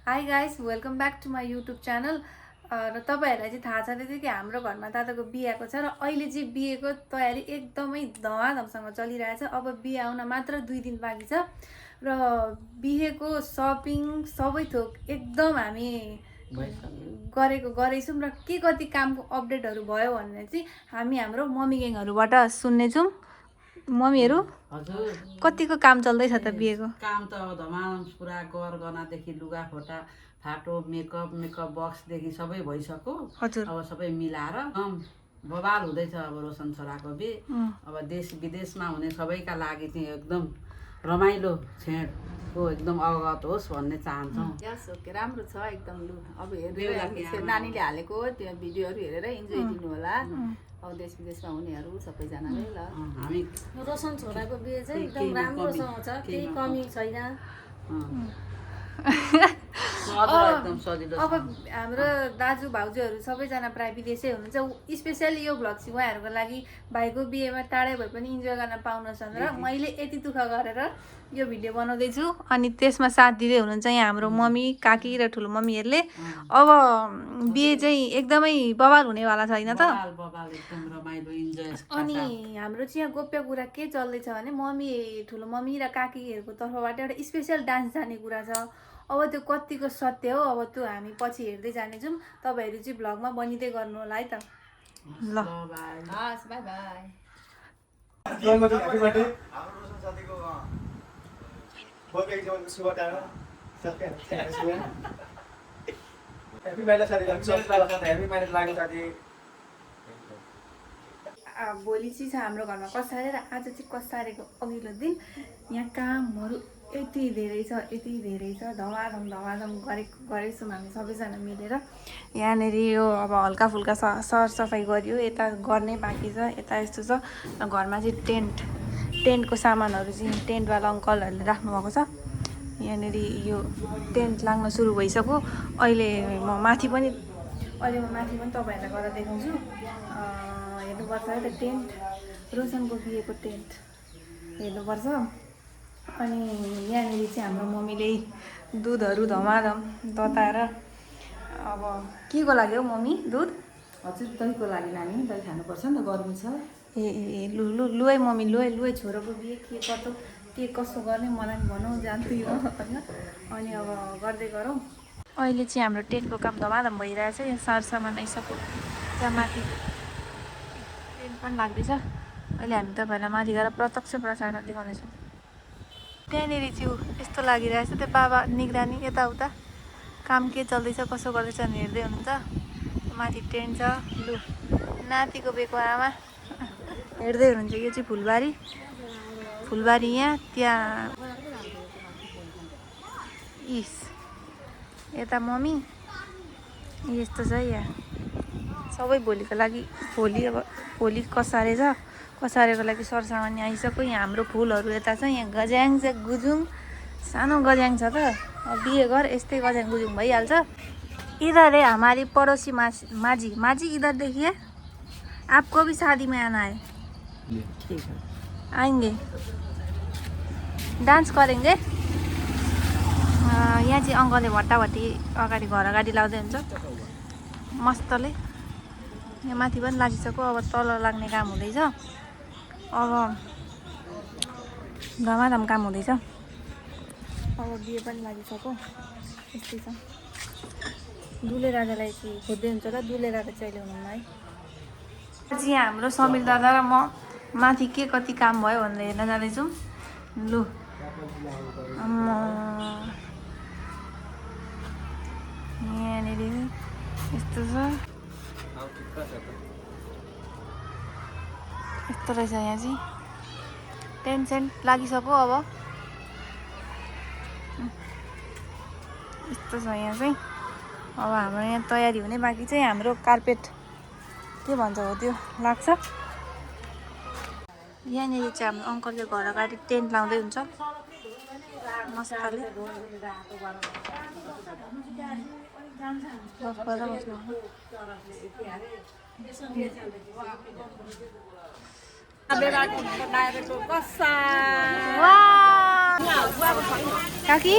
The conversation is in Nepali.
High guys, welcome back to my YouTube channel. र तपाईँहरूलाई चाहिँ थाहा छँदै कि हाम्रो घरमा दादाको बिहेको छ र अहिले चाहिँ बिहेको तयारी एकदमै धमाधमसँग चलिरहेछ। अब बिहे आउन मात्र 2 दिन बाँकी छ र बिहेको सपिङ सबै थोक एकदम हामी गरेछौँ र के कति कामको अपडेटहरू भयो भने चाहिँ हामी हाम्रो मम्मी ग्याङहरूबाट सुन्नेछौँ। मम्मीहरू हजुर कतिको काम चल्दैछ त बिहेको? काम त अब धमाधम पुरा गरगहनादेखि लुगाफोटा फाटो मेकअप बक्सदेखि सबै भइसक्यो। हजुर अब सबै मिलाएर बवाल हुँदैछ। अब रोशन छोराको बिहे अब देश विदेशमा हुने सबैका लागि चाहिँ एकदम रमाइलो छेडको एकदम अवगत होस् भन्ने चाहन्छौँ। यस ओके, राम्रो छ एकदम। लु अब हेर्दै नानीले हालेको त्यो भिडियोहरू हेरेर इन्जोय दिनु होला। अब देश विदेशमा हुनेहरू सबैजनाले ल। हामी रोशन छोराको बिहे चाहिँ एकदम राम्रोसँग छ, केही कमी छैन। एकदम सजिलो अब हाम्रो दाजु भाउजूहरू सबैजना प्राय विदेशै हुनुहुन्छ। स्पेसली यो भ्लग चाहिँ उहाँहरूको लागि भाइको बिहेमा टाढै भए पनि इन्जोय गर्न पाउनुहोस् भनेर मैले यति दुःख गरेर यो भिडियो बनाउँदैछु। अनि त्यसमा साथ दिँदै हुनुहुन्छ यहाँ हाम्रो मम्मी, काकी र ठुलो मम्मीहरूले। अब बिहे चाहिँ एकदमै बवाल हुनेवाला छैन त? बवाल एकदम रमाइलो इन्जोय। अनि हाम्रो चाहिँ यहाँ गोप्य कुरा के चल्दैछ भने मम्मी, ठुलो मम्मी र काकीहरूको तर्फबाट एउटा स्पेसल डान्स जाने कुरा छ। अब त्यो कतिको सत्य हो अब त्यो हामी पछि हेर्दै जानेछौँ। तपाईँहरू चाहिँ भ्लगमा बनिँदै गर्नु होला है त। ल हस्, बाई बाई। भोलि चाहिँ छ हाम्रो घरमा कसारे र आज चाहिँ कसारेको अघिल्लो दिन। यहाँ कामहरू यति धेरै छ धमाधम गरेछौँ हामी सबैजना मिलेर। यहाँनिर यो अब हल्का फुल्का सरसफाइ गरियो, यता गर्ने बाँकी छ, यता यस्तो छ। र घरमा चाहिँ टेन्टको सामानहरू चाहिँ टेन्टवाला अङ्कलहरूले राख्नुभएको छ। यहाँनिर यो टेन्ट लाग्न सुरु भइसक्यो। अहिले म माथि पनि तपाईँहरूलाई गरेर देखाउँछु। हेर्नुपर्छ है त, टेन्ट रोशनको बिहेको टेन्ट हेर्नुपर्छ। अनि यहाँनिर चाहिँ हाम्रो मम्मीले दुधहरू धमाधम तताएर, अब के को लागि हो मम्मी दुध? हजुर दहीको लागि नानी, दही खानुपर्छ नि त, गर्मी छ। ए लु लु लु है मम्मी, लु है छोराको बिहे के कसो गर्ने मलाई भनौँ, जान्थ्यो होइन। अनि अब गर्दै गरौँ। अहिले चाहिँ हाम्रो टेन्टको काम धमाधम भइरहेछ। यहाँ सरसामान आइसक्यो। त्यहाँ माथि टेन्ट पनि लाग्दैछ। अहिले हामी तपाईँहरूलाई माथि गएर प्रत्यक्ष प्रसारण देखाउनेछौँ। त्यहाँनिर चाहिँ यस्तो लागिरहेछ, त्यो बाबा निगरानी यताउता काम के चल्दैछ कसो गर्दैछ भने हेर्दै हुनुहुन्छ। माथि टेन्ट छ। लु नातिको बेको आमा हेर्दै हुनुहुन्छ। यो चाहिँ फुलबारी यहाँ त्यहाँ इस यता मम्मी यस्तो छ यहाँ सबै भोलिको लागि। भोलि कसारे छ, कसारेको लागि सरसामान आइसक्यो। यहाँ हाम्रो फुलहरू यता छ। यहाँ गज्याङ छ, गुजुङ सानो गज्याङ छ त। अब बिहे घर यस्तै गज्याङ गुजुङ भइहाल्छ। इधर है हमारी पड़ोसी माजी इधर देखिए, आपको भी शादी में आना है। ठीक है, आएंगे, डान्स करेंगे। यहाँ चाहिँ अङ्कलले भट्टाभट्टी अगाडि घर अगाडि लाउँदै हुन्छ मस्तले। यहाँ माथि पनि लागिसक्यो। अब तल लाग्ने काम हुँदैछ। अब धमाधम काम हुँदैछ। अब बिहे पनि लागिसक्यो। यस्तै छ। दुले राजालाई चाहिँ खोज्दै हुन्छ र दुले राजा चाहिँ अहिले हुनुहुन्न है। चाहिँ हाम्रो समीर दादा र म माथि के कति काम भयो भनेर हेर्न जाँदैछौँ। लु यहाँनिर यस्तो छ, यस्तो रहेछ। यहाँ चाहिँ टेन्ट सेन्ट लागिसक्यो। अब यस्तो छ यहाँ चाहिँ। अब हाम्रो यहाँ तयारी हुने बाँकी चाहिँ हाम्रो कार्पेट के भन्छ हो त्यो लाग्छ। यहाँनिर चाहिँ हाम्रो अङ्कलले घर अगाडि टेन्ट लाउँदै हुन्छ मस्तले। काकी